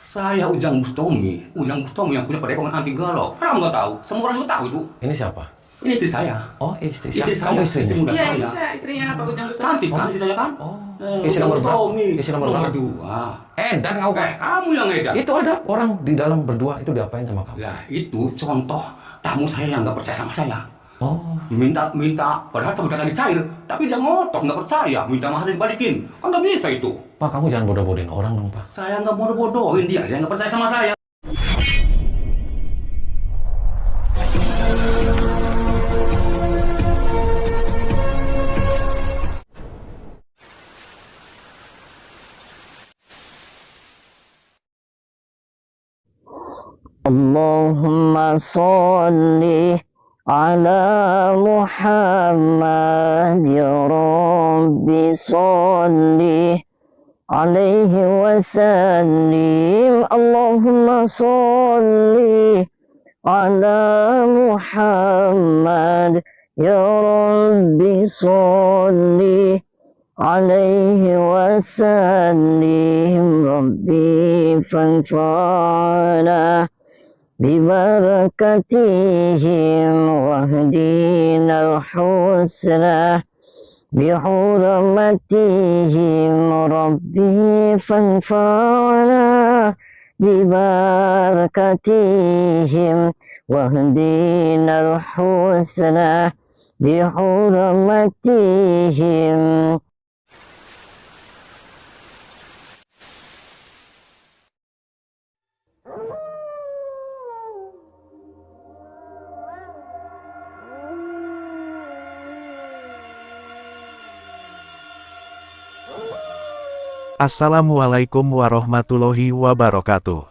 Saya Ujang Bustomi yang punya padepokan anti galau. Kamu nggak tahu? Semua orang juga tahu itu. Ini siapa? Ini istri saya. Oh, istri Istri siapa? saya, Kamu istrinya? istri muda Iya, saya. ini saya istrinya Pak Ujang Bustomi. Cantik kan istri saya kan? Oh, istri nomor berapa? Bustomi. Istri nomor berapa? Dua. Edan kamu kan? Kamu yang edan. Itu ada orang di dalam berdua itu diapain sama kamu? Lah itu contoh tamu saya yang nggak percaya sama saya. Oh, Minta, padahal saya udah lagi cair, tapi dia ngotot nggak percaya, minta mahar dibalikin. Kan nggak bisa itu. Pak, kamu jangan bodoh-bodohin orang dong, Pak. Saya nggak bodoh-bodohin dia nggak percaya sama saya. Allahumma sholli ala Muhammad ya Rabbi sholli alaihi wasallim. Allahumma sholli ala Muhammad ya Rabbi sholli alaihi wasallim. Rabbi fanfa'na ببركتهم واهدنا الحسنى بحرمتهم ربي فانفعنا ببركتهم واهدنا الحسنى بحرمتهم. Assalamualaikum warahmatullahi wabarakatuh.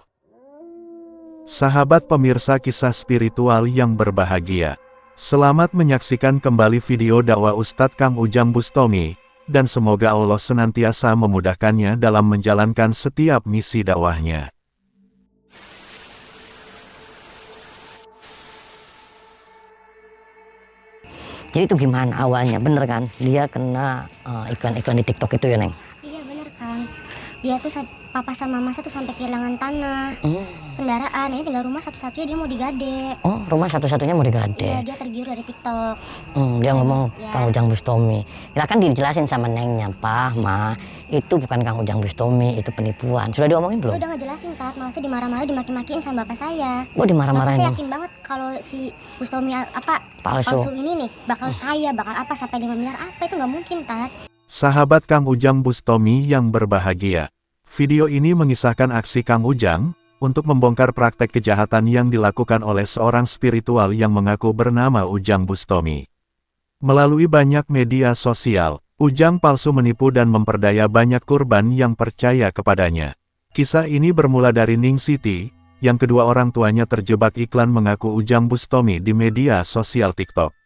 Sahabat pemirsa kisah spiritual yang berbahagia, selamat menyaksikan kembali video dakwah Ustadz Kang Ujang Bustomi, dan semoga Allah senantiasa memudahkannya dalam menjalankan setiap misi dakwahnya. Jadi itu gimana awalnya, bener kan? Dia kena iklan-iklan di TikTok itu ya, Neng? Iya bener kan. Dia tuh papa sama mama tuh sampai kehilangan tanah, kendaraan. Ini tinggal rumah satu-satunya dia mau digade. Oh, rumah satu-satunya mau digade. Iya, dia tergiur dari TikTok. Dia ngomong Ya. Kang Ujang Bustomi. Ya kan dijelasin sama Nengnya, Pak, Ma, itu bukan Kang Ujang Bustomi, itu penipuan. Sudah diomongin belum? Saya udah ngejelasin, Tat. Malasnya dimarah-marah, dimaki-makiin sama bapak saya. Oh, Bapak dimarah-marahin. saya yakin banget kalau si Bustomi Palsu. palsu ini nih bakal kaya, bakal apa sampai 5 miliar apa, itu nggak mungkin, Tat. Sahabat Kang Ujang Bustomi yang berbahagia, video ini mengisahkan aksi Kang Ujang untuk membongkar praktek kejahatan yang dilakukan oleh seorang spiritual yang mengaku bernama Ujang Bustomi. Melalui banyak media sosial, Ujang palsu menipu dan memperdaya banyak korban yang percaya kepadanya. Kisah ini bermula dari Ning Siti, yang kedua orang tuanya terjebak iklan mengaku Ujang Bustomi di media sosial TikTok.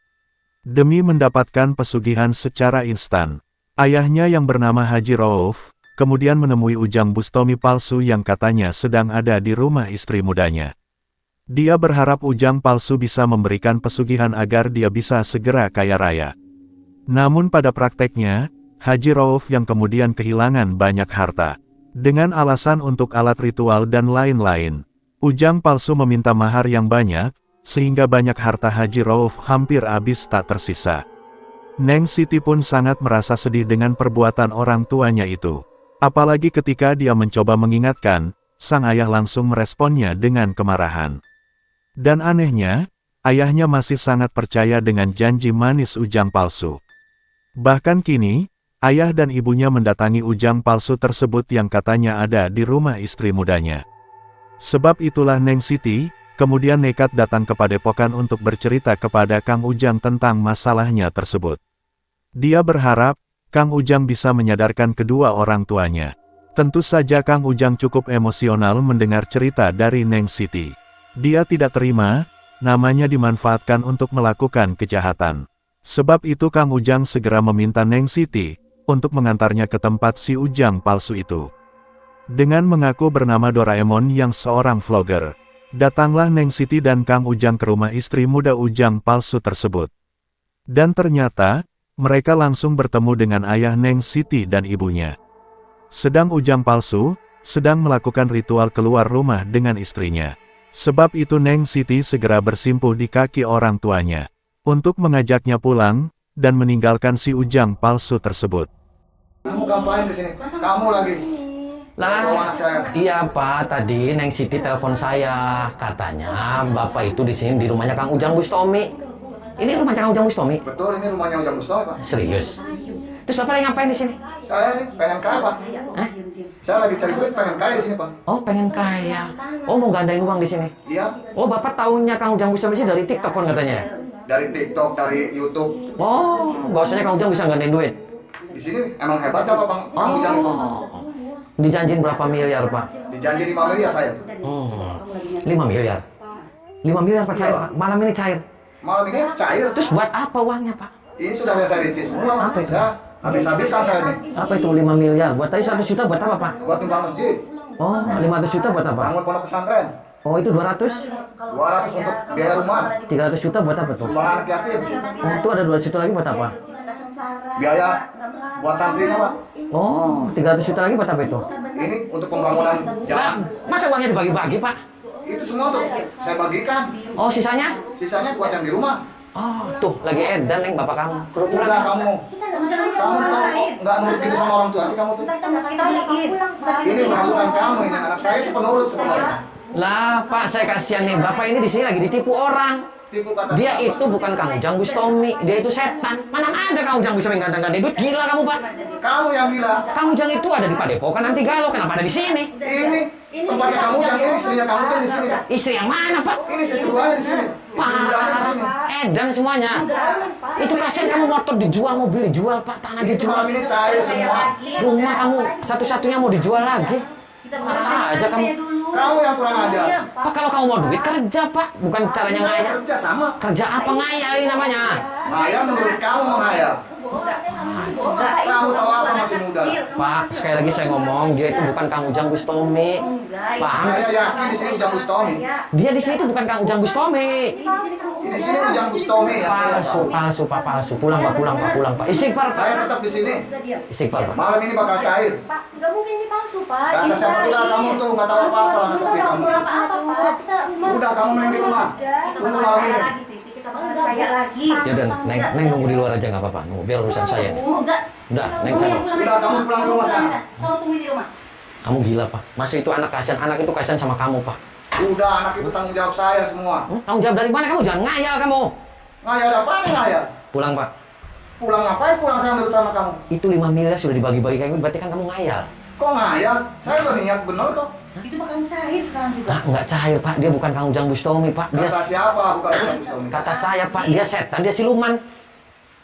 Demi mendapatkan pesugihan secara instan, ayahnya yang bernama Haji Rauf kemudian menemui Ujang Bustomi palsu yang katanya sedang ada di rumah istri mudanya. Dia berharap Ujang palsu bisa memberikan pesugihan agar dia bisa segera kaya raya. Namun pada prakteknya, Haji Rauf yang kemudian kehilangan banyak harta. Dengan alasan untuk alat ritual dan lain-lain, Ujang palsu meminta mahar yang banyak, sehingga banyak harta Haji Rauf hampir habis tak tersisa. Neng Siti pun sangat merasa sedih dengan perbuatan orang tuanya itu. Apalagi ketika dia mencoba mengingatkan, sang ayah langsung meresponnya dengan kemarahan. Dan anehnya, ayahnya masih sangat percaya dengan janji manis Ujang palsu. Bahkan kini, ayah dan ibunya mendatangi Ujang palsu tersebut yang katanya ada di rumah istri mudanya. Sebab itulah Neng Siti kemudian nekat datang ke padepokan untuk bercerita kepada Kang Ujang tentang masalahnya tersebut. Dia berharap Kang Ujang bisa menyadarkan kedua orang tuanya. Tentu saja Kang Ujang cukup emosional mendengar cerita dari Neng Siti. Dia tidak terima, namanya dimanfaatkan untuk melakukan kejahatan. Sebab itu Kang Ujang segera meminta Neng Siti untuk mengantarnya ke tempat si Ujang palsu itu. Dengan mengaku bernama Doraemon yang seorang vlogger, datanglah Neng Siti dan Kang Ujang ke rumah istri muda Ujang palsu tersebut. Dan ternyata, mereka langsung bertemu dengan ayah Neng Siti dan ibunya. Sedang Ujang palsu, sedang melakukan ritual keluar rumah dengan istrinya. Sebab itu Neng Siti segera bersimpuh di kaki orang tuanya untuk mengajaknya pulang dan meninggalkan si Ujang palsu tersebut. Kamu ngapain di sini? Kamu lagi. Lah, Bawa anak saya. iya Pak, tadi Neng Siti telepon saya. Katanya Bapak itu di sini di rumahnya Kang Ujang Bustomi. Ini rumahnya Kang Ujang Bustomi? Betul, ini rumahnya Ujang Bustomi, Pak. Serius? Terus Bapak lagi ngapain di sini? Saya ini pengen kaya, Pak. Hah? Saya lagi cari duit pengen kaya di sini, Pak. Oh, pengen kaya. Oh, mau gandain uang di sini. Iya, Oh, Bapak tahunya Kang Ujang Bustomi sih dari TikTok kan katanya. dari TikTok, dari YouTube. Oh, bahwasanya Kang Ujang bisa gandain duit. Di sini emang hebat apa, Bang? Bang Ujang itu. Dijanjin berapa miliar, Pak? Dijanji 5 miliar saya. 5 miliar. 5 miliar Pak cair, Iya. Pak. Malam ini cair. Malam ini cair. Terus buat apa uangnya, Pak? Ini sudah saya rinci semua, Pak. Apa itu? Saya habis-habisan saya nih. Apa itu 5 miliar? Buat tadi 100 juta buat apa, Pak? Buat nyumbang masjid, Oh, 500 juta buat apa? bangun pondok pesantren. Oh, itu 200? 200 untuk biaya rumah, 300 juta buat apa tuh? sumbangan anak yatim, Oh, itu ada 200 juta lagi buat apa? biaya buat santrinya, Pak. Oh, 300 juta lagi buat apa itu? Ini untuk pembangunan Lah, jalan. masa uangnya dibagi-bagi, Pak? Itu semua tuh saya bagikan. Oh, sisanya? Sisanya buat yang di rumah. Oh, tuh lagi edan yang bapak kamu. Udah kamu tahu nggak nurut gitu sama orang tua sih kamu tuh. Kita beliin. Ini masukan kamu ini, anak saya itu penurut sebenarnya. Lah, Pak, saya kasihan nih. Bapak ini di sini lagi ditipu orang. Tipu kata Dia siapa? itu bukan Kang Ujang Bustomi, dia itu setan. Mana ada Kang Ujang Bustomi gandang-gandang duit? Gila kamu, Pak. Kamu yang gila. Kang Ujang itu ada di Padepokan nanti galau, kenapa ada di sini? Ini tempatnya kamu yang ini istrinya kamu kan di sini. Istri yang mana, Pak? Ini istri keduanya di sini. Istri mudanya di sini. Edan semuanya. Itu kasihan kamu motor dijual, mobil dijual, Pak, tanah Itu dijual. malam ini cair semua. Rumah kamu satu-satunya mau dijual lagi. Parah aja kamu. Kamu yang kurang ajar. Pak, kalau kamu mau duit kerja, Pak, bukan caranya Saya ngayal. kerja sama. Kerja apa ngayal ini namanya? Ngayal menurut kamu menghayal. Kamu tahu apa masih muda. Pak, sekali lagi saya ngomong, dia itu bukan Kang Ujang Bustomi. Paham? Saya yakin di sini Ujang Bustomi. Dia di sini itu bukan Kang Ujang Bustomi. Di sini Ujang Bustomi yang saya Palsu, tahu. palsu, Pak, palsu. Pulang, Pak, pulang, Pak, pulang, Pak. Istighfar, Pak. Saya tetap di sini. Istighfar, Pak. Malam ini bakal cair. Pak, nggak mungkin ini palsu, Pak. Kata siapa tuh lah kamu tuh nggak tahu apa-apa anak kecil kamu. Apa-apa, Pak. Kita Udah kamu mending di rumah. Tunggu malam ini. Kita bakal kaya lagi. Ya udah, Neng nunggu di luar aja nggak apa-apa. Nunggu, biar urusan saya nih. Enggak. Udah, Neng sana. Udah kamu pulang ke rumah sana. Kamu tunggu di rumah. Kamu gila, Pak. Masa itu anak kasihan, anak itu kasihan sama kamu, Pak. Udah anak itu tanggung jawab saya semua. Tanggung jawab dari mana kamu? Jangan ngayal kamu. Ngayal apa nih ngayal? Pulang, Pak. Pulang ngapain pulang saya nurut sama kamu? Itu 5 miliar sudah dibagi-bagi kayak gitu, berarti kan kamu ngayal. Kok ngayal? Saya udah niat bener kok. Itu bakal cair sekarang juga. Pak, nggak cair, Pak. Dia bukan Kang Ujang Bustomi, Pak. Dia Kata siapa bukan Ujang Bustomi? kata saya, Pak, dia setan, dia siluman.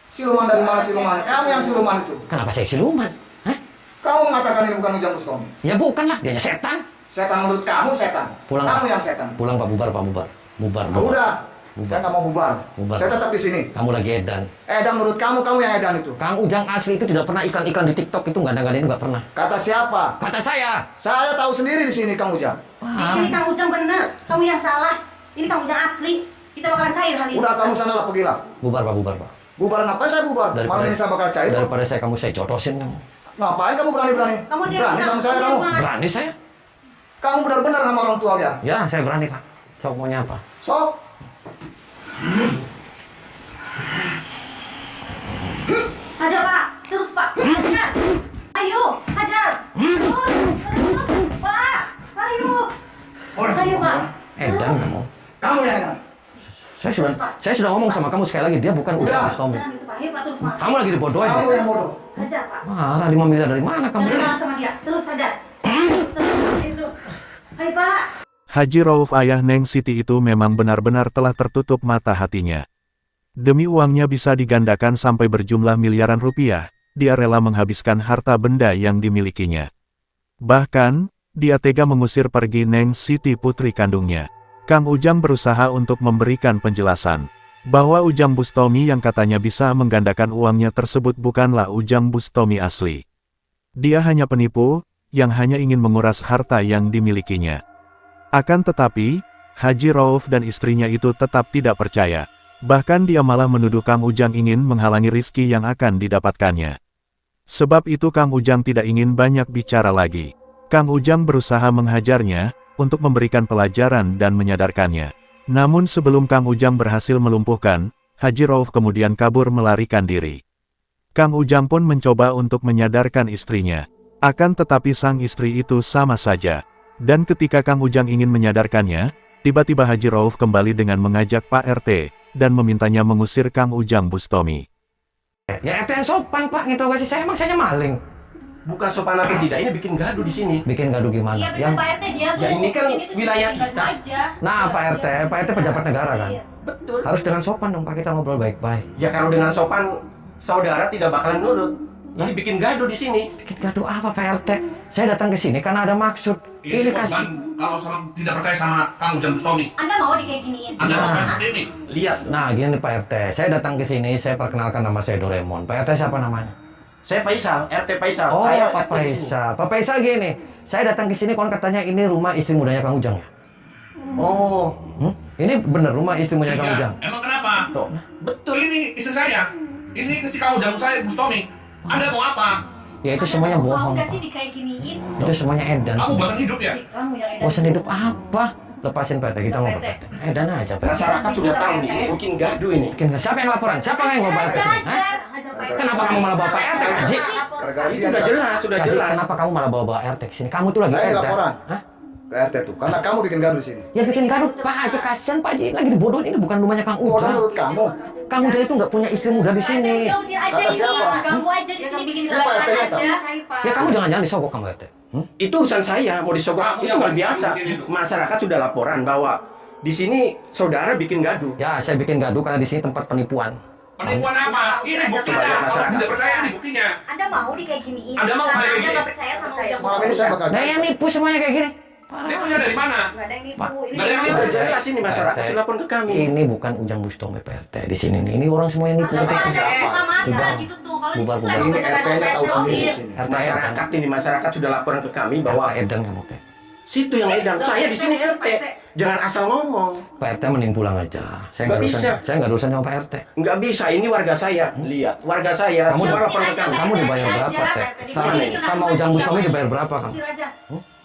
Siluman dari mana siluman? Kamu yang siluman itu. Kenapa saya siluman? Hah? Kamu mengatakan ini bukan Ujang Bustomi. Ya bukan lah, dianya setan. Setan menurut kamu setan. Pulang, Kamu Pak. yang setan. Pulang, Pak, bubar, Pak, bubar. Bubar, Nah, bubar. udah. Bubar. Saya nggak mau bubar. Bubar. Saya tetap di sini. Kamu lagi edan. Edan menurut kamu yang edan itu. Kang Ujang asli itu tidak pernah iklan-iklan di TikTok itu gandang-gandang itu nggak pernah. Kata siapa? Kata saya. Saya tahu sendiri di sini Kang Ujang. Di sini Kang Ujang bener. Kamu yang salah. Ini Kang Ujang asli. Kita bakalan cair hari ini. Udah kamu sana lah pergilah. Bubar, Pak, bubar, Pak. Bubar apa saya bubar? Malam ini saya bakal cair. Daripada saya jodosin kamu. Ngapain kamu berani-berani? Kamu dia Berani sama saya kamu? Berani saya? Kamu benar-benar sama orang tua ya? Ya, saya berani, Pak. Sok maunya apa? Sok. Hajar, Pak. Terus, Pak. Hajar. Ayo, hajar. Terus, Pak. Ayo. Ayo, Pak. Edan kamu. Kamu yang edan. Saya sudah ngomong sama kamu sekali lagi, dia bukan Ujang Bustomi. Jangan itu, Pak. Ayo, Pak. Terus, Pak. Kamu lagi dibodohin. Kamu yang bodoh. Hajar, Pak. Marah 5 miliar dari mana kamu? Jangan kalah sama dia. Terus, hajar. Terus, itu. Ayo, Pak. Haji Rauf ayah Neng Siti itu memang benar-benar telah tertutup mata hatinya. Demi uangnya bisa digandakan sampai berjumlah miliaran rupiah, dia rela menghabiskan harta benda yang dimilikinya. Bahkan, dia tega mengusir pergi Neng Siti putri kandungnya. Kang Ujang berusaha untuk memberikan penjelasan bahwa Ujang Bustomi yang katanya bisa menggandakan uangnya tersebut bukanlah Ujang Bustomi asli. Dia hanya penipu, yang hanya ingin menguras harta yang dimilikinya. Akan tetapi, Haji Rauf dan istrinya itu tetap tidak percaya. Bahkan dia malah menuduh Kang Ujang ingin menghalangi rizki yang akan didapatkannya. Sebab itu Kang Ujang tidak ingin banyak bicara lagi. Kang Ujang berusaha menghajarnya, untuk memberikan pelajaran dan menyadarkannya. Namun sebelum Kang Ujang berhasil melumpuhkan, Haji Rauf kemudian kabur melarikan diri. Kang Ujang pun mencoba untuk menyadarkan istrinya. Akan tetapi sang istri itu sama saja. Dan ketika Kang Ujang ingin menyadarkannya, tiba-tiba Haji Rauf kembali dengan mengajak Pak RT, dan memintanya mengusir Kang Ujang Bustomi. Ya RT yang sopan Pak, nginterogasi saya, emang saya maling. Bukan sopan atau tidak, ini bikin gaduh di sini. Bikin gaduh gimana? Iya benar Pak RT, dia tuh. Ya, ini kan sini tuh wilayah cuma gaduh kita. aja. Nah Pak RT pejabat negara kan? Iya. Betul. Harus dengan sopan dong Pak, kita ngobrol baik-baik. Ya kalau dengan sopan, saudara tidak bakalan nurut. Ini bikin gaduh di sini. Bikin gaduh apa Pak RT? Saya datang ke sini karena ada maksud. Ini kasih. Kalau tidak percaya sama Kang Ujang Bustomi, Anda mau kayak giniin? Anda mau kayak seperti ini? Lihat, Nah gini Pak RT, saya datang ke sini, saya perkenalkan nama saya Doraemon. Pak RT siapa namanya? saya Faisal, RT Faisal. Oh Saya Pak RT di sini. Faisal. Pak Faisal gini, saya datang ke sini kon katanya ini rumah istri mudanya Kang Ujang ya? Oh, Ini bener rumah istri mudanya Kang Iya. Ujang? Emang kenapa? tuh. Betul. Ini istri saya. Ini istri Kang Ujang saya Bustomi. Anda mau apa? Ya itu semuanya Mau bohong nggak sih Pak. dikayak giniin? Itu semuanya edan. Kamu bosan hidup ya? Kamu yang edan. Bosan hidup apa? Lepasin Pak RT, kita ngobrol Pak RT. Edan aja Pak RT. Masyarakat sudah tahu nih, ini bikin gaduh ini. Siapa yang laporan? Siapa yang mau bayar ke sini? Hah? Kenapa kamu malah bawa Pak RT Haji? Gara-gara Itu dia sudah Pak. jelas, sudah Haji, jelas. kenapa kamu malah bawa RT ke sini? Kamu tuh lagi Saya edan. laporan. Hah? Ke RT tuh, karena kamu bikin gaduh di sini. Ya bikin gaduh Pak Haji, kasihan Pak Haji lagi dibodohin, ini bukan rumahnya Kang Orang Ujang. menurut kamu. Kang Ujang itu nggak punya istri muda di sini. Udah usir aja Kata ini. siapa? Ganggu aja di sini bikin Ini Pak RT gaduh tahu. aja. Ya kamu jangan-jangan disogok kamu RT. Itu urusan saya, mau disogok. Kamu Itu yang nggak paling biasa. tahu di sini tuh. Masyarakat sudah laporan bahwa di sini saudara bikin gaduh. Ya saya bikin gaduh karena di sini tempat penipuan. Penipuan apa? Ini buktinya. Kalau tidak percaya ini buktinya. Anda mau dikayak giniin? Anda mau Karena kayak Anda gini? nggak percaya sama Ujang Malam ini saya bakal. Nah yang nipu semuanya kayak gini. Ini punya dari mana? Nggak ada yang nipu. Pak, Ini nggak ada yang memang- nipu. Sudah jelas ini masyarakat RT. sudah lapor ke kami. Ini bukan Ujang Bustomi Pak RT di sini nih. Ini orang semua yang nipu. Coba RT. ada yang buka mata Bubar. gitu tuh. Kalau di Bubar, situ bubar. emang Ini bisa RT-nya tahu gaduh sendiri di profil. sini. Masyarakat ini, masyarakat sudah laporan ke kami bahwa Pak Edan kamu Teh. situ yang edan. Saya di sini RT. Jangan asal ngomong. Pak RT mending pulang aja. Saya nggak Nggak urusan. bisa. Saya nggak urusan sama Pak RT. Nggak bisa, ini warga saya. Lihat, warga saya. Kamu Semua di- laporan ke kami. Kamu dibayar berapa Teh? Sama Ujang Bustomi dibayar berapa kamu? Usir aja.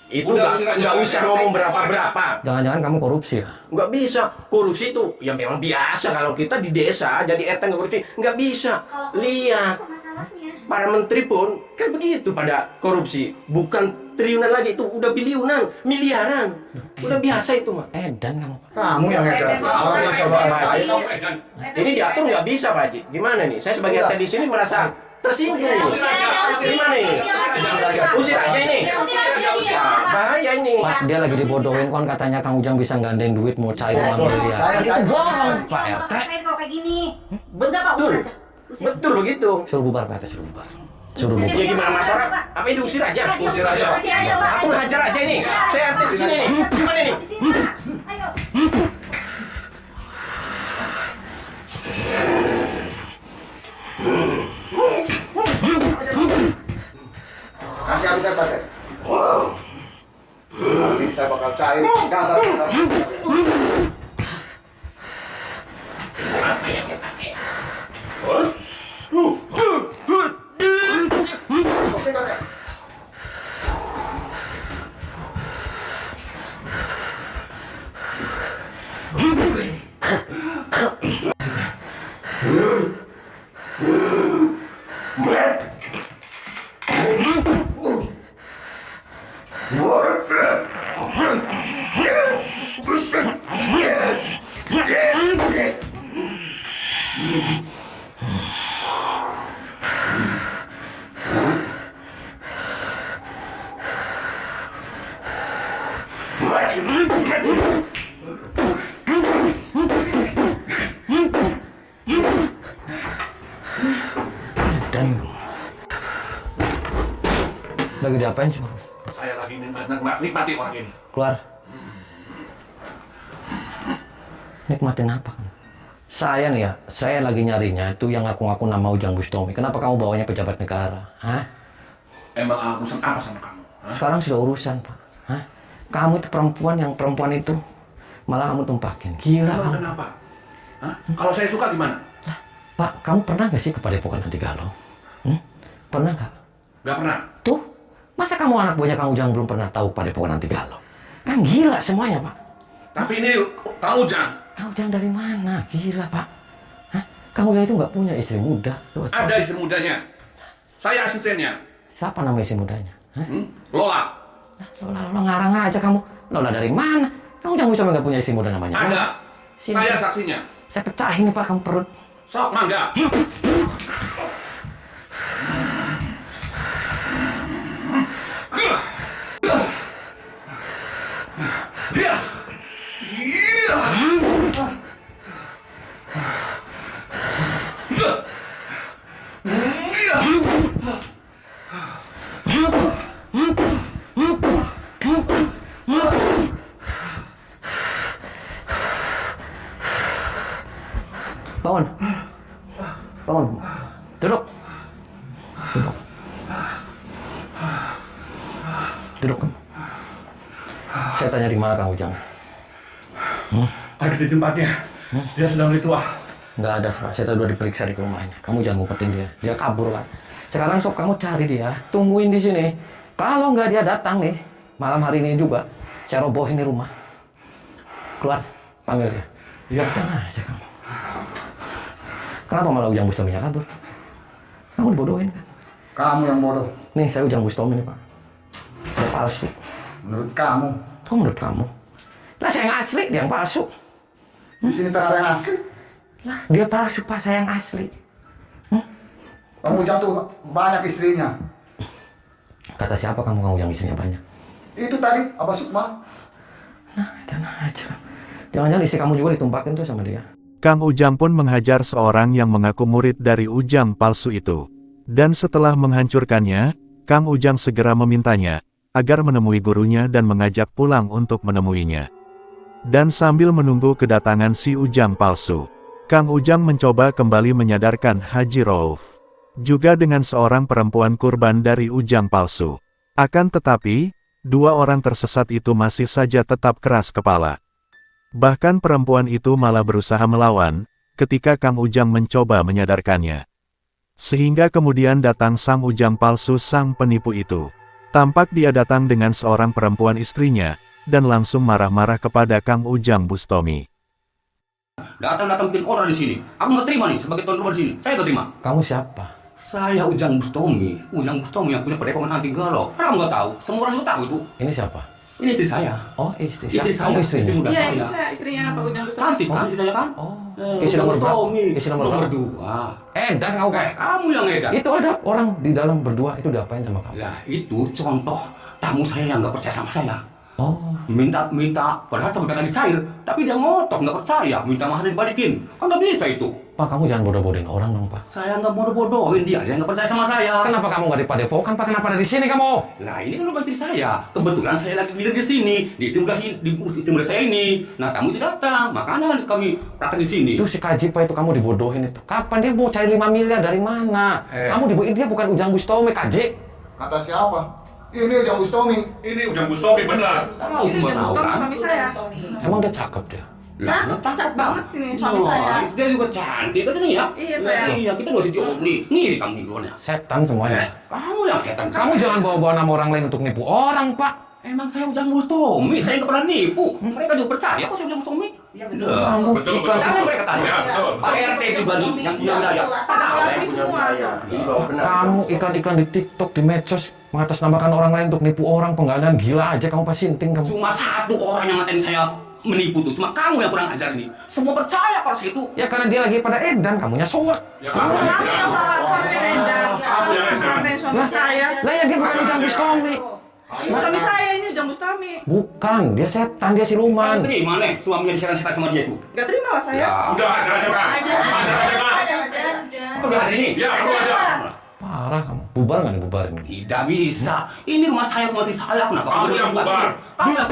Itu Udah, usir aja. nggak usah ngomong berapa-berapa. Jangan-jangan kamu korupsi ya? Nggak bisa. Korupsi itu yang memang biasa. Kalau kita di desa jadi RT nggak korupsi. Nggak bisa. Kalau korupsi Lihat. apa masalahnya? Para menteri pun kan begitu pada korupsi. Bukan triliunan lagi, itu udah biliunan, miliaran. Udah biasa itu mah. Edan kamu Pak. Kamu yang edan. Malam ini saudara saya. Kamu edan. Ini diatur nggak bisa Pak Haji. Gimana nih? Saya sebagai RT di sini merasa tersinggung. Usir aja. Gimana ini? Usir aja ini. Bahaya ini. Pak, dia lagi dibodohin kon katanya Kang Ujang bisa gandeng duit mau cair uang miliar. Saya Itu cair. bohong Pak RT. Kalau kayak gini. Udah Pak, usir Betul. aja. Usir. Betul begitu. Suruh bubar Pak RT, suruh bubar. Suruh bubar. Ya gimana masyarakat? Apa ini usir aja? Usir aja, Pak. Usir aja, Pak. Aku hajar aja ini. Saya RT di sini nih. Gimana nih? Di sini, Pak. Ayo. Kasih habis saya Pak RT. Malam ini saya bakal cair. Enggak. Pusing, Pak RT. Dan lagi diapain sih? Saya lagi nikmati orang ini. Keluar. Nikmatin apa kan? Saya nih ya, saya lagi nyarinya itu yang ngaku-ngaku nama Ujang Bustomi. Kenapa kamu bawanya pejabat negara? Hah? Emang urusan apa sama kamu? Hah? Sekarang sudah urusan, Pak. Hah? Kamu itu perempuan yang perempuan itu malah kamu tumpakin. Gila Emang kamu. kenapa? Hah? Kalau saya suka gimana? Pak, kamu pernah gak sih ke Padepokan Anti Galau? Pernah gak? Gak pernah. Tuh, Masa kamu anak buahnya Kang Ujang belum pernah tahu Padepokan Anti Galau? Kan gila semuanya, Pak. Tapi ini Kang Ujang. Kang Ujang dari mana? Gila, Pak. Hah? Kang Ujang itu nggak punya istri muda. Loh, Ada istri mudanya. Saya asistennya. siapa nama istri mudanya? Hah? Lola. Lola ngarang aja kamu. Lola dari mana? Kang Ujang bisa nggak punya istri muda namanya? Ada. Sini. Saya saksinya. Saya pecahin nih, Pak, kamu perut. Sok mangga. Bangun. Bangun. Duduk. Duduk. Duduk. Saya tanya di mana Kang Ujang? Ada di tempatnya. Dia sedang ritual. Nggak ada, Pak. Saya tadi udah diperiksa di rumahnya. Kamu jangan ngumpetin dia. Dia kabur, Pak. Sekarang sok kamu cari dia. Tungguin di sini. Kalau nggak dia datang nih, malam hari ini juga, saya robohin di rumah. Keluar. Panggil dia. Iya. Jangan aja kamu. Kenapa malah Ujang Bustominya kabur? Kamu dibodohin kan? Kamu yang bodoh. Nih, saya Ujang Bustomi nih, Pak. Dia palsu. Menurut kamu. Kok menurut kamu? Lah saya yang asli, dia yang palsu. Di sini tak ada yang asli. Lah, dia palsu, Pak, saya yang asli. Kamu jatuh banyak istrinya. Kata siapa kamu Ujang istrinya banyak? Itu tadi, Abah Sukma. Nah, jangan aja. Jangan-jangan istri kamu juga ditumpakin tuh sama dia. Kang Ujang pun menghajar seorang yang mengaku murid dari Ujang palsu itu. Dan setelah menghancurkannya, Kang Ujang segera memintanya agar menemui gurunya dan mengajak pulang untuk menemuinya. Dan sambil menunggu kedatangan si Ujang palsu, Kang Ujang mencoba kembali menyadarkan Haji Rauf. Juga dengan seorang perempuan kurban dari Ujang palsu. Akan tetapi, dua orang tersesat itu masih saja tetap keras kepala. Bahkan perempuan itu malah berusaha melawan, ketika Kang Ujang mencoba menyadarkannya. Sehingga kemudian datang sang Ujang palsu sang penipu itu. Tampak dia datang dengan seorang perempuan istrinya, dan langsung marah-marah kepada Kang Ujang Bustomi. Datang bikin orang di sini. Aku nggak terima nih sebagai tuan rumah di sini. Saya nggak terima. Kamu siapa? Saya Ujang Bustomi. Ujang Bustomi yang punya Padepokan Anti Galau. Kamu nggak tahu. Semua orang juga tahu itu. Ini siapa? Ini istri saya. Oh, istri. Istri saya. Kamu istrinya? Istri muda Iya, saya. ini saya istrinya Pak Ujang Bustomi. Cantik kan istri saya kan? Oh. Eh, Istri nomor berapa? Bustomi. Istri nomor berapa? dua. Dan kamu, Pak. Kamu yang edan. Itu ada orang di dalam berdua, itu diapain sama kamu? Ya itu contoh tamu saya yang nggak percaya sama saya. Oh. Minta, padahal sebentar lagi cair, tapi dia ngotot nggak percaya, minta mahar dibalikin. Kan nggak bisa itu. Pak, kamu jangan bodoh-bodohin orang dong, Pak. Saya nggak bodoh-bodohin dia nggak percaya sama saya. Kenapa kamu nggak di Padepokan, Pak? Kenapa ada di sini kamu? Nah ini kan rumah istri saya. Kebetulan saya lagi ngilir di sini, di istri muda saya ini. Nah kamu tidak datang, makanya kami praktek di sini. Itu si Kajipa itu kamu dibodohin itu. Kapan dia mau cari 5 miliar dari mana? Kamu dibodohin, dia bukan Ujang Bustomi, Kaji. Kata siapa? Ini Ujang Bustomi. Ini Ujang Bustomi benar. Tahu Ini semua Ujang tahu Bustomi kan? suami saya. Emang dia cakep dia? Cakep banget ini suami saya. Dia juga cantik kan ini ya? Iya, sayang. Iya kita nggak usah diomli. Ngiri kamu dulunya. Setan semuanya. Kamu yang setan. Kamu jangan bawa-bawa nama orang lain untuk nipu orang, Pak. Emang saya Ujang Bustomi, saya nggak pernah nipu. Mereka juga percaya kok saya Ujang Bustomi. Iya betul. Betul. Jangan mereka tanya. Ya, betul. Pak RT juga nih yang punya wilayah. Tapi semua. Kamu iklan-iklan di TikTok, di medsos, mengatasnamakan orang lain untuk nipu orang, penggandaan gila aja kamu pasti sinting kamu. Cuma satu orang yang ngatain saya menipu tuh, cuma kamu yang kurang ajar nih. Semua percaya kalau saya itu. Ya karena dia lagi pada edan, kamunya soak. Ya kamu yang Kenapa edan. salah suami Edan? Kamu yang edan. Ngatain suami saya. Lah ya dia bukan Ujang Bustomi. Suami saya ini Ujang Bustomi. Bukan, dia setan, dia siluman. Kamu terima nih suaminya disetan-setan sama dia itu. Gak terima lah saya. Ya. Udah ajar aja kan. Ajar aja kan. Apa dia hari ini? Ya kamu aja. Parah kamu. Bubar nggak nih bubarin? Tidak bisa. Ini rumah saya, rumah istri saya. Kenapa Kamu yang bubar. Kamu yang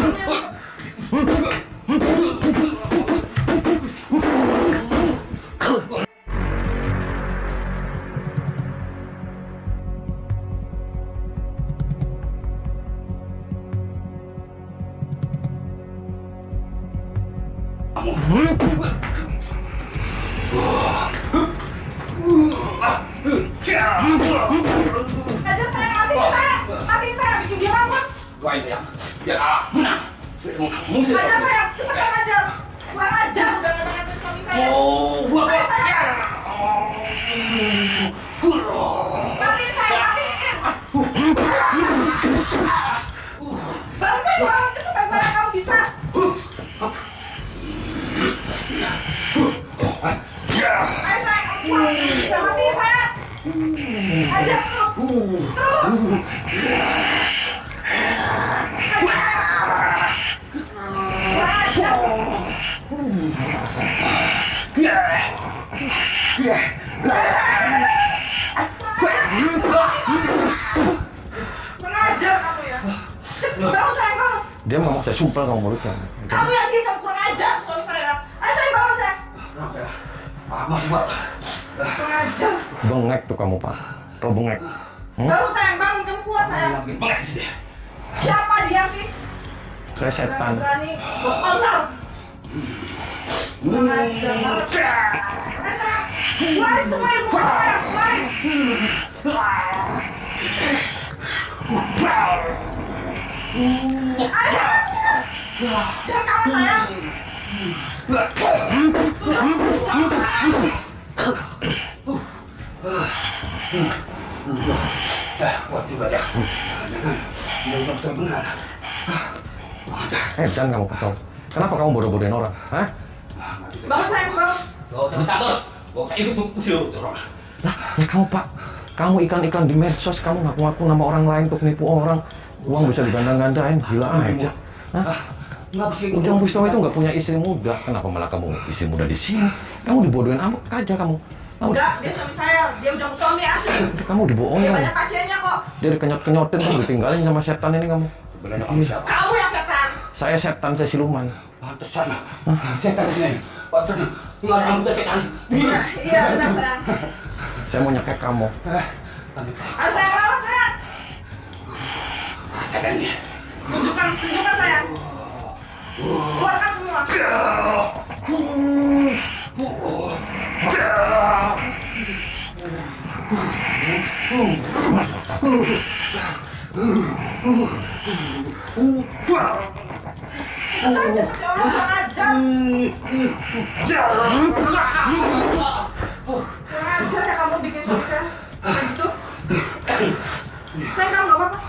Ajar saya, mati saya Doain sayang. Biar Allah menang. Biar semua musuh. Ajar sayang, cepetan ajar. Kurang ajar udah ngata-ngatain suami saya. Oh, Ayo sayang. Matiin sayang, matiin. Bang sayang, bang, cepetan sayang, kamu bisa. Ayo sayang, kamu kuat. Bisa matiin sayang. Ajar terus. Terus. Mengajar kamu ya. Bangun sayang, bangun. Dia mau saya sumpel kamu mulutnya. Kamu yang diem, kamu kurang ajar suami saya. Ayo sayang, bangun sayang. Kenapa ya? Masih Pak. Kurang ajar. Bengek tuh kamu Pak. Tau bengek? Bangun sayang, bangun, kamu kuat sayang. Bengek sih dia. Siapa dia sih? Saya setan. Berani bohong lah. Kurang ajar banget. Ayo sayang, keluarin semua ilmu kamu sayang, keluarin. Ayo sayang. Jangan kalah sayang. Kuat juga ya. Dia udah bisa benar. Jangan kamu ketawa. Kenapa kamu bodoh-bodohin orang? Hah? Bangun sayang, bangun. Gak usah campur. Gak usah ikut usir. Lah, ya kamu Pak. Kamu iklan-iklan di medsos, kamu ngaku-ngaku nama orang lain untuk nipu orang. Uang bisa digandang-gandain, gila aja. Hah? Ujang Bustomi itu nggak punya istri muda. Kenapa malah kamu istri muda di sini? Kamu dibodohin amuk aja kamu. Enggak, dia suami saya. Dia Ujang Bustomi asli. Kamu dibohongin. Dia banyak pasiennya kok. Dia dikenyot-kenyotin, kamu ditinggalin sama setan ini kamu. Sebenarnya kamu siapa? Kamu yang setan. Saya setan, saya siluman. Pantesan. Setan di sini. Pantesan. Nggak rambutnya setan. Iya, benar sayang. Saya mau nyekek kamu. Ayo sayang, lawan sayang. Setan ini. Tunjukkan sayang. Keluarkan semua. Cepat, ya Allah, kurang ajar. Kurang ajar ya kamu bikin sukses. Kayak gitu. Sayang, kamu nggak apa-apa.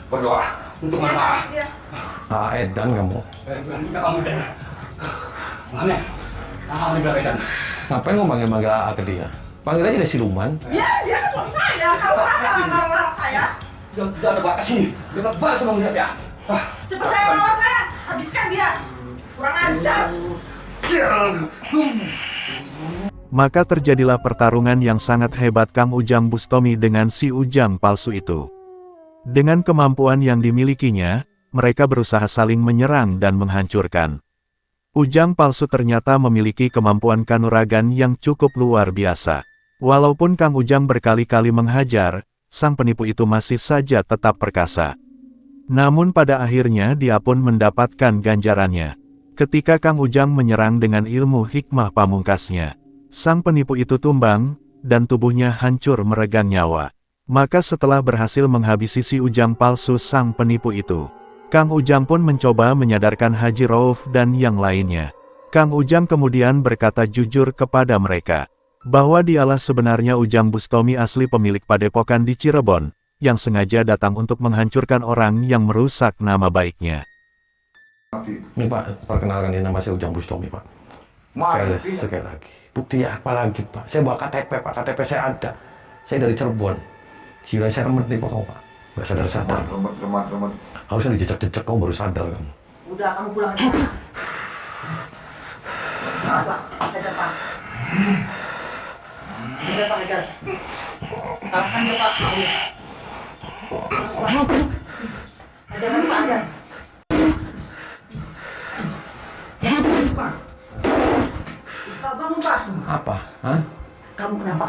Berdoa untuk manfaat. Iya. Edan kamu. Kamu dan mana? Udah Edan. Ngapain kamu manggil-manggil AA ke dia? Panggil aja dia siluman. Ya, dia kan suami saya. Kamu kenapa larang-larang saya? Udah ada batas ini. Dia nggak balas sama dia ya. Cepat saya lawan saya. Habiskan dia. Kurang ajar. Maka terjadilah pertarungan yang sangat hebat Kang Ujang Bustomi dengan si Ujang palsu itu. Dengan kemampuan yang dimilikinya, mereka berusaha saling menyerang dan menghancurkan. Ujang palsu ternyata memiliki kemampuan kanuragan yang cukup luar biasa. Walaupun Kang Ujang berkali-kali menghajar, sang penipu itu masih saja tetap perkasa. Namun pada akhirnya dia pun mendapatkan ganjarannya. Ketika Kang Ujang menyerang dengan ilmu hikmah pamungkasnya, sang penipu itu tumbang, dan tubuhnya hancur meregang nyawa. Maka setelah berhasil menghabisi si Ujang palsu sang penipu itu, Kang Ujang pun mencoba menyadarkan Haji Rauf dan yang lainnya. Kang Ujang kemudian berkata jujur kepada mereka, bahwa dialah sebenarnya Ujang Bustomi asli pemilik padepokan di Cirebon, yang sengaja datang untuk menghancurkan orang yang merusak nama baiknya. Ini Pak, perkenalkan ini nama saya Ujang Bustomi Pak. Sekali lagi. Bukti apa lagi Pak? Saya bawa KTP Pak, KTP saya ada. Saya dari Cirebon. Gila saya remet nih Pak kamu Pak. Gak sadar-sadar. Remat. Harusnya dijejak-jejak kamu baru sadar kamu. Udah, kamu pulang aja. Hajar Pak. Hajar Pak, hajar. Tahan dia Pak. Hajar Pak, hajar. Pak, bangun Pak. Apa? Hah? Kamu kenapa?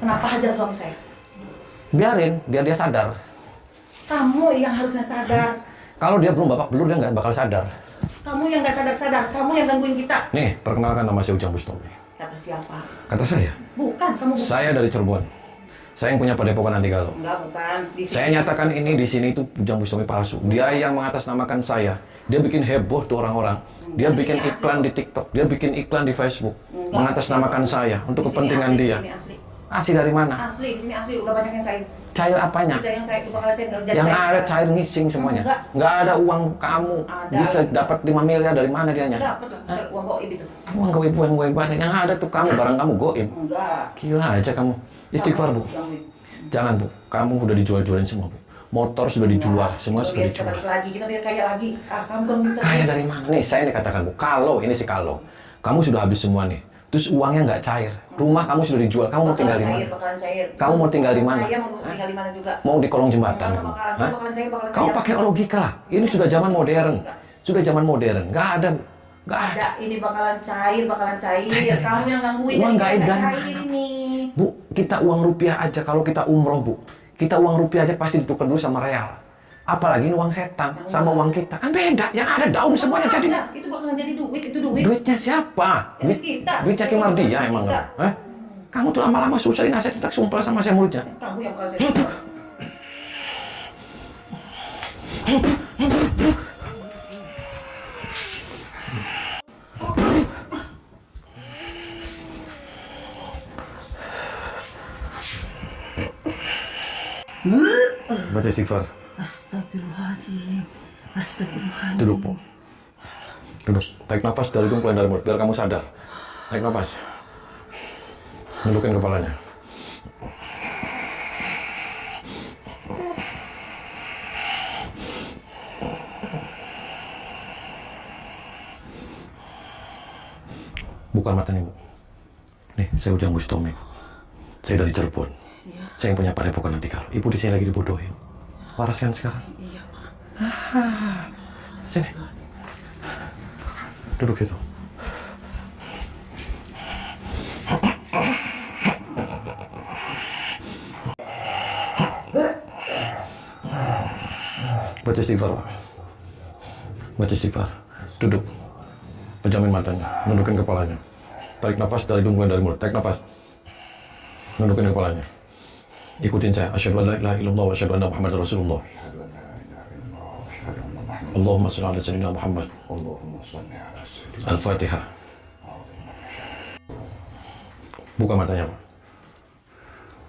Kenapa hajar suami saya? Biarin, biar dia sadar. Kamu yang harusnya sadar. Kalau dia belum babak belur, dia nggak bakal sadar. Kamu yang nggak sadar-sadar. Kamu yang gangguin kita. Nih, perkenalkan nama saya Ujang Bustomi. Kata siapa? Kata saya. Bukan, kamu bukan. Saya dari Cirebon. Saya yang punya padepokan anti galau. Enggak, bukan. Di sini. Saya nyatakan ini di sini itu Ujang Bustomi palsu. Dia yang mengatasnamakan saya. Dia bikin heboh tuh orang-orang. Dia bikin iklan di TikTok, dia bikin iklan di Facebook, mengatasnamakan saya untuk kepentingan dia. Asli dari mana? Asli, di sini asli. Udah banyak yang cair. Cair apanya? Udah yang cair, bakal cair. Nggak Yang cair. ada cair ngising semuanya. Nggak ada uang kamu. Ada. Bisa dapat 5 miliar dari mana dianya? Dapat lah, uang goib itu. Uang goib ada. Yang ada tuh kamu, barang kamu goib. Enggak. Gila aja kamu. Istighfar, Bu. Jangan, Bu. Kamu udah dijual-jualin semua, Bu. Motor sudah dijual, semua Kita sudah biar dijual. balik lagi, kita biar kaya lagi. Kamu kan minta. Kaya dari mana? Nih, saya ini katakan, Bu. Kalau, ini sih kalau. Kamu sudah habis semua nih. Terus uangnya nggak cair. Rumah kamu sudah dijual. Kamu mau tinggal di mana? Bakalan cair. Kamu mau tinggal di mana? Saya mau tinggal di mana juga. Mau di kolong jembatan kamu? Hah? Bakalan cair, bakalan Kamu cair. pakai logika lah. Ini sudah zaman modern. Sudah zaman modern. Nggak ada. Nggak ada. Ada, ini bakalan cair, bakalan cair. Kamu yang gangguin. Uang ini gaib nggak dari cair mana? ini. Bu, kita uang rupiah aja kalau kita umroh, Bu. Kita uang rupiah aja pasti ditukar dulu sama real. Apalagi ini uang setan sama uang kita. Kan beda. Yang ada daun semuanya jadi. Ada, itu bakalan jadi duit, itu duit. Duitnya siapa? Duit kita. Duitnya Ki Mardia emang. Kita. Hah? Kamu tuh lama-lama susahin nasihat kita sumpel sama saya mulutnya. Kamu yang bakalan jadi. Baca istighfar. Astagfirullahaladzim. Astagfirullahaladzim. Duduk, Bu. Duduk. Tarik nafas dari hidung keluar dari mulut biar kamu sadar. Tarik nafas. Nundukin kepalanya. Buka matanya, Bu. Nih, saya Ujang Bustomi. Saya dari Cirebon. Saya yang punya padepokan anti galau. Ibu di sini lagi dibodohin. Waras kan sekarang? Iya, Pak. Sini. Duduk situ. Baca istighfar, Pak. Baca istighfar. Duduk. Pejamin matanya. Nundukin kepalanya. Tarik nafas dari hidung dari mulut. Tarik nafas. Nundukin kepalanya. Ikutin saya. Asyhadu an la ilaha illallah wa asyhadu anna Muhammadar Rasulullah. Allahumma shalli ala sayyidina Muhammad. Al-Fatihah. Buka matanya, Pak.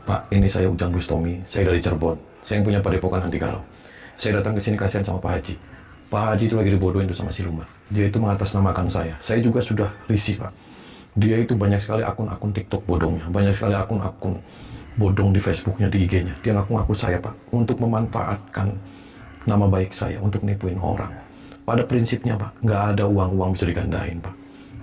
Pak, ini saya Ujang Bustomi. Saya dari Cirebon. Saya yang punya padepokan anti galau. Saya datang ke sini kasihan sama Pak Haji. Pak Haji itu lagi dibodohin tuh sama si Lumar. Dia itu mengatasnamakan saya. Saya juga sudah risih, Pak. Dia itu banyak sekali akun-akun TikTok bodongnya. Banyak sekali akun-akun bodong di Facebooknya, di IG-nya. Dia ngaku-ngaku saya, Pak, untuk memanfaatkan nama baik saya, untuk nipuin orang. Pada prinsipnya, Pak, nggak ada uang-uang bisa digandain, Pak.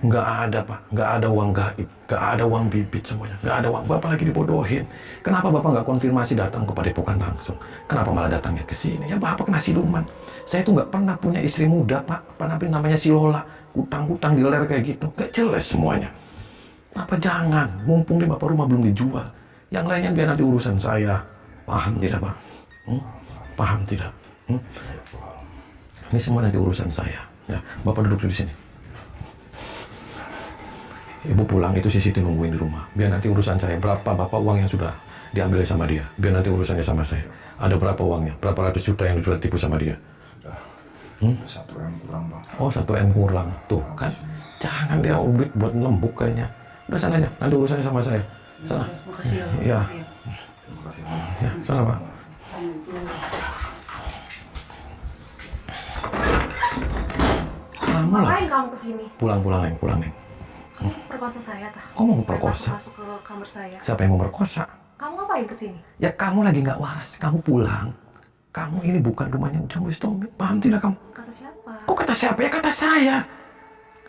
Nggak ada, Pak. Nggak ada uang gaib. Nggak ada uang bibit semuanya. Nggak ada uang. Bapak lagi dibodohin. Kenapa Bapak nggak konfirmasi datang ke padepokan langsung? Kenapa malah datangnya ke sini? Ya Bapak kena siluman. Saya tuh nggak pernah punya istri muda, Pak. Apa namanya si Lola. Hutang-hutang di ler kayak gitu. Nggak jelas semuanya. Bapak jangan. Mumpung di Bapak rumah belum dijual. Yang lainnya biar nanti urusan saya. Paham tidak, Pak? Paham tidak? Ini semua nanti urusan saya. Ya, Bapak duduk di sini. Ibu pulang itu Siti nungguin di rumah. Biar nanti urusan saya. Berapa Bapak uang yang sudah diambil sama dia. Biar nanti urusannya sama saya. Ada berapa uangnya? Berapa ratus juta yang sudah tipu sama dia? 1 M kurang, Pak. Oh, 1 M kurang. Tuh kan. Jangan dia ubit buat lembuk kayaknya. Udah sana aja. Nanti urusannya sama saya. Sana. Makasih ya. Iya. Terima kasih, Pak. Ya, sana, Pak. Kamu lah. Ngapain kamu kesini? Pulang, Neng. Pulang, Neng. Kamu perkosa saya, tah? Kok mau perkosa? Masuk ke kamar saya. Siapa yang mau perkosa? Kamu ngapain kesini? Ya kamu lagi nggak waras. Kamu pulang. Kamu ini bukan rumahnya Ujang Bustomi. Paham tidak kamu? Kata siapa? Kok kata siapa? Ya kata saya.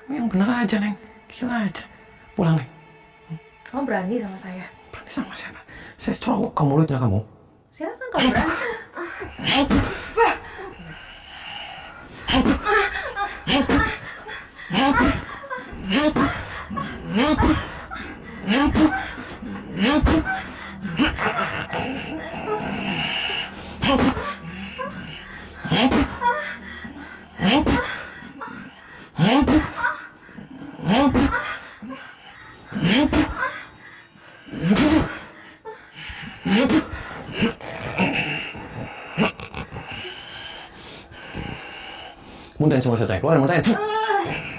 Kamu yang benar aja, Neng. Gila aja. Pulang, Neng. Kamu berani sama saya? Berani sama siapa? Saya colok ke mulutnya kamu. Silakan kamu berani. Neng. dan semua saya keluar, muntahin.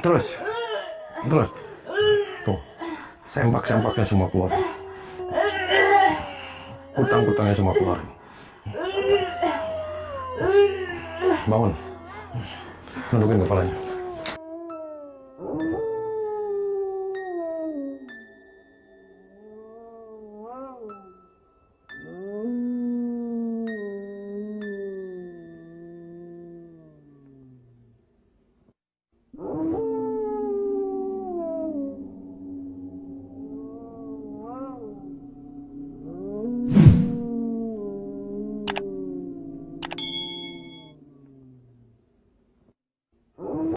Terus. Tuh, sempak-sempaknya semua keluar. Kutang-kutangnya semua keluar. Bangun. Nundukin kepalanya.